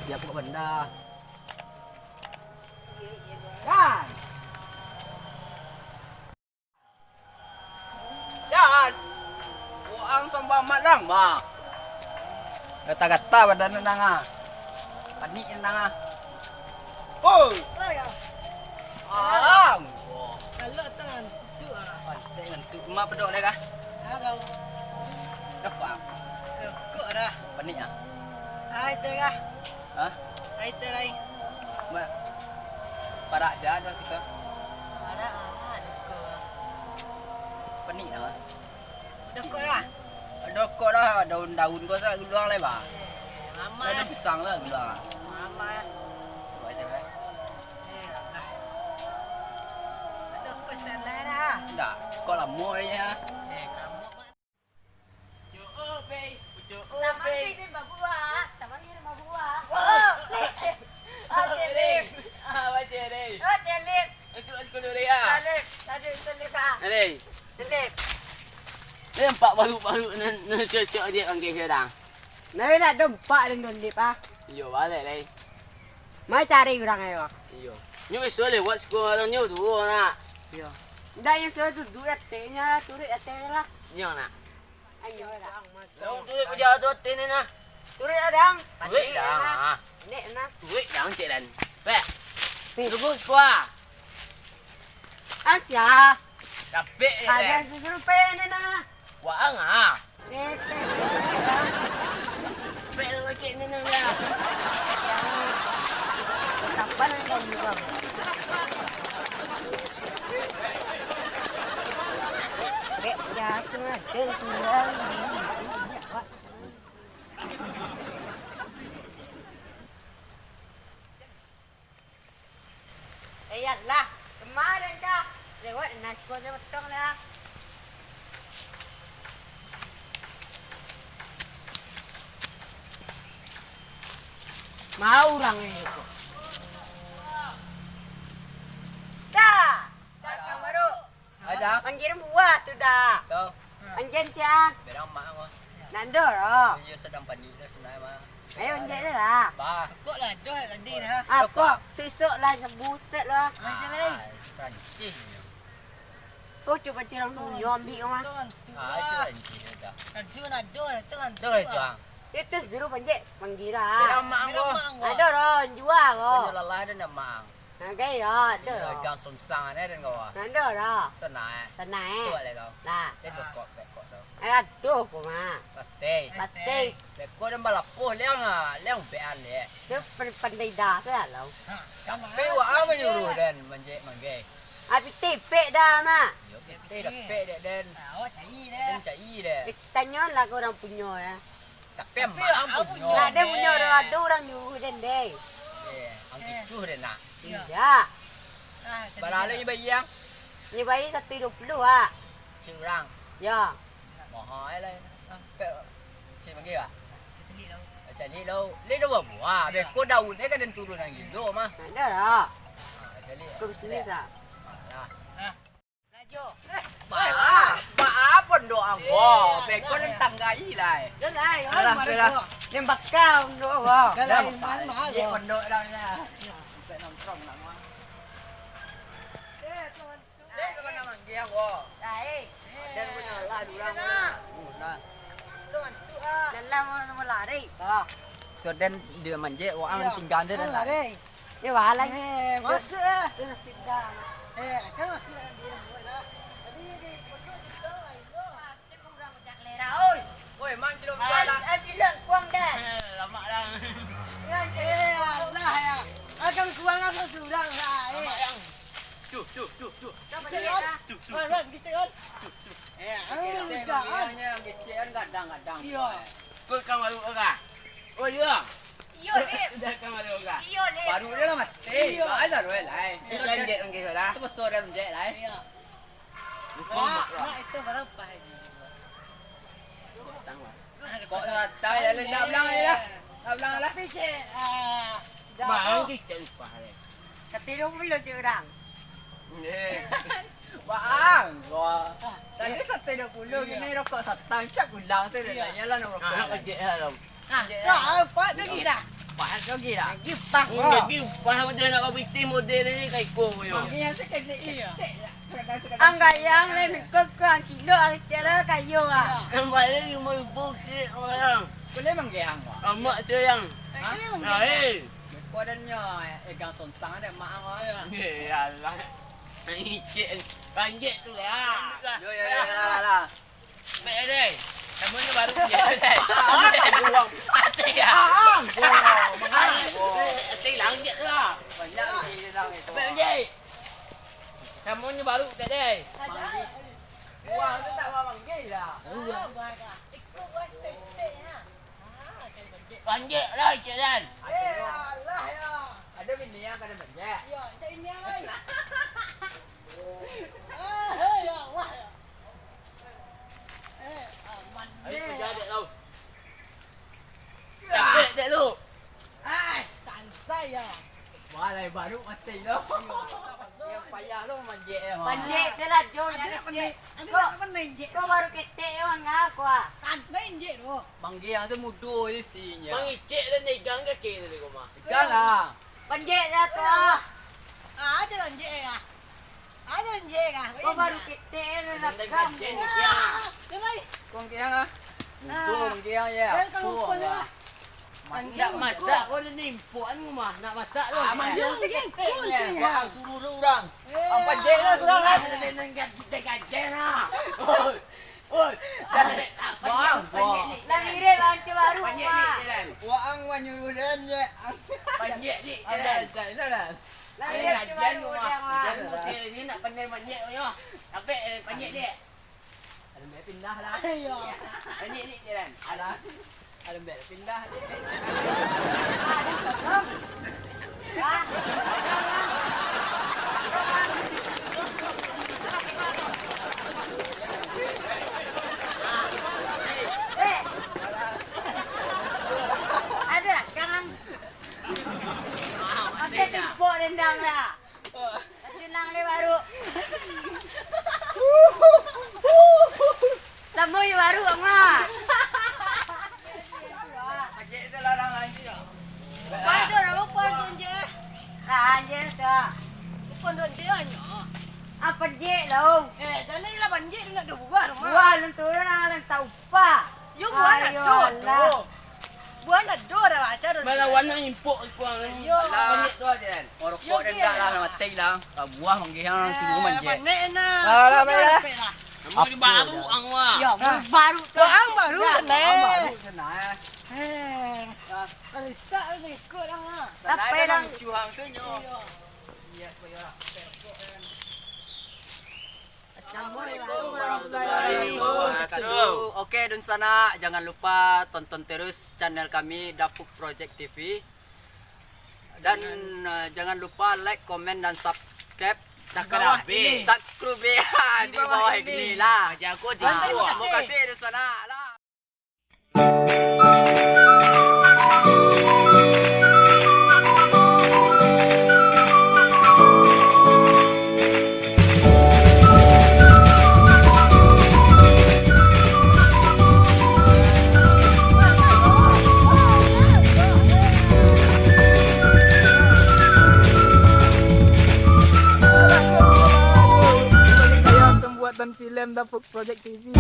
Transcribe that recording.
Dia buat benda. Kan? Jangan. Buang sambal mat lang ba. Gata-gata badan nang ah. Panik nang ah. Oh. Ang. Kalau tangan tu ah. Dengan tu mak pedok dah kah? Kalau Dah kau. kok dah. Panik ah. Ai tu kah? Ha? Ai tu lai. Mak. Parak je dah kita. Ada ah. Panik dah. Dah kok dah. Dah kau dah daun-daun kau sah geluang lai ba. Mama. Dah pisang lah geluang. Mama. Buat je kan. Ada kok tak lai dah. Dah. Kau lama ya. Kamu Taman ni buah. Taman ni buah. Oh. Ajelim. Baca ni. Ajelim. Itu sekolah dia. Ajelim ah. Ni. Ajelim. Ni nampak baru-baru nak cocok dia orang ke dah. Nai nak dempak dengan lip ah. Yo balik lai. Mai cari orang ayo. Yo. Nyu boleh buat sekolah orang nyu tu nak. Yo. Dah yang saya tu duit tehnya, turut tehnya lah. Nyu nak. Ayo dah. Long tu kerja tu tin ni nah. Turut adang. Duit dah. Nek nak. Duit dah cik dan. Pek. Tunggu sekolah. Asia. Tapi Ada suruh pen ni nak. Wah ah. Nek. Pek lagi ni nang dia. Kapan kau juga? Bek jatuh ada sudah. Lah, kemarin dah lewat nasi goreng potong lah. Mau orang ini kok. Dah. Dah baru. Ada. Panggil buah tu dah. Tu. Panggil cian. Berang mak aku. Nando roh. Dia sedang panik dah sebenarnya mah. Ayo panggil dia lah. Bah. Kok lah dah tadi dah. Aku sesok lah sebutet lah. Aja lai. Rancis. Kau cuba cirang tu ambil rumah. Tuan. Ah, itu rancis dah. Ada nak ada tuan. Tu lah juang. Itu suruh panggil lah. Berang mak aku. Ada roh jual roh. Kau lelah dah nak mak. Nagai roh, ada Dia roh. gang sonsang ni dan kau. Ada roh. Senang. Tenang Tu eh. lah kau. Nah, Dia duk kau pek kau tu. aduh kumah. Pasti. Pasti. Pek kau dah balapoh liang ah, liang bean ni. Dia pandai dah tu lah lo. Tapi wah apa nyuruh dan manjek manggai. Abi tepek dah mah. Yo kita dah pek dek dan. Awak cari dah. Dan cai dek. Tanya lah kau orang punya ya. Tapi mak punya. Nah, dia punya ada orang nyuruh dan deh. Eh, ang kicuh dan nak. Tidak. Barala ni bayi yang Ni bayi 120 ah. cik orang. Ya. Mahal lah. Pek cik manggai ba? Cari lau. Le dah buah. Be ko daun ni kan dan turun lagi. Do mah. Ada dah. Cari. Kau sini sah. Lah. Laju. Ba apa doa gua? Be ko dan tanggai lah. Dah lai. Alah, alah. Ni bakal ndo wah. Dah lai mana Ye gua. pondok dah lah. Be nongkrong nak mah. Tuan. Le ke mana manggai gua? Baik. Dan punya lah durang. Nah. Tuan tu ah. Dalam mau lari. Ah. Tu dan dia manje orang tinggal dia dan lah. Dia walai. Masuk ah. Dia sidang. Kan masuk dia buat dah. Tadi dia pokok kita lai tu. Dia kurang jak lera oi. Oi, man cilok jalan. Cilok kuang dah. Lama dah. Allah ya. Akan kuang aku surang lah. Lama yang. Cuh. Coba dia dah. Ran kita on. Dah. Hanya kecian kadang-kadang. Iya. Kau baru orang. Oh iya. Iyo ni. Dah baru orang. Iyo ni. Baru dia lah mati. Ai dah roi lai. Itu lanjut lagi dah. Tu besar dah lanjut lai. Iya. Lupa Mak, mak. mak itu berapa ini? Kok tahu ya nak bilang ni lah. Nak bilang lah. Tapi ah. Mau kita lupa lai. Ketiru pula je orang. Bang, gua. Tadi 120 gini rokok satang cak ulang tu dah. Yalah nak rokok. Ah, dah apa lagi dah? Bahan Jogi lah. Gipang. Jadi faham dia nak victim model ni kai ko yo. Manggi yang sekali iya. Ang gayang le mikot ko ang kilo ang tira kayo ah. Ang balik ni mo bukit orang. Boleh manggi hang wa. Amak sayang. Kali mong Ah eh. Kodannya egang sontang ada mak hang wa. Ya Allah. Ini cik panjat tu lah. Yo lah. Baik deh. Kamu ni baru je. Buang. Hati ya. Hati langit tu lah. Banyak lagi dalam itu. Baik je. Kamu ni baru tak deh. Buang tu tak manggi lah. Ikut buat tek-tek ha. Kali banjir. Panjat lah cik Dan. Alah ya. Ada bini yang kada banyak. Ya, tak ini lagi. Ya Allah ya. Aman. Ayo kerja dek tau. Dek lu. Santai ya. Walai baru mati lo. Yang payah lo manggi eh. Panjek tu lah Jo Ada yang pandai. kecil. Ada pandai je. Kau baru ketek orang aku ah. Pandai je tu. Manggi yang tu mudo je sinya. Mangicik dan ikan kaki tadi kau mah. Ikan lah. Panjek dah tu ah. Ada lanjut ah. Ada lanjut ah. Kau baru ketek dah nak kamu. Kenai. Kong kiang ah. Mudo manggi yang ya. Kalau lupa lah. Nak masak kau ni impuan kau mah. Nak masak tu. Manggi yang sikit ya. Wah, suruh orang. Apa je lah surang lah. Kita gajen lah. Oi. Bang, Dah mirip orang baru Panjat ni ah. jalan. Waang menyuruh dan je. Panjat ni Ada jalan. jalan lah. Dah mirip orang baru dia ah. Jangan hotel ni nak pandai panjat yo. Tapi panjat dia. Ada mbak pindah lah. Ayo. Panjat ni jalan. Ada mbak pindah. Ada jangan. Apa tempok rendang dah. Senang le baru. Tamu yang baru mah. Pakcik tu larang lagi tak? Pai tu nak lupa tu je. Dah anjir tu. Lupa tu dia nya. Apa je lau? Dalam lah banjir dia nak buat rumah. Buat lentur orang lang tahu pa. You buat nak do. Buat nak do dah baca tu. Malah warna impok puang ni. Yo. Panjat tu jalan. Orokok dan tak lah mati lah. Tak buah manggi yang suruh manjat. Pandai nak. Alah, alah. Kamu ni baru ang wah. Ya, baru tu. Orang baru senang. Baru senang. Kalau tak ni ikut dah lah. Tapi lang Cuang senyo. Iya, koyo. Assalamualaikum warahmatullahi wabarakatuh. Oke, dan sana jangan lupa tonton terus channel kami Dapuk Project TV. Dan jangan lupa like, komen dan subscribe. Subscribe Di bawah ini lah. Jago Terima kasih di sana lah. Pembuatan film Dapuk Project TV.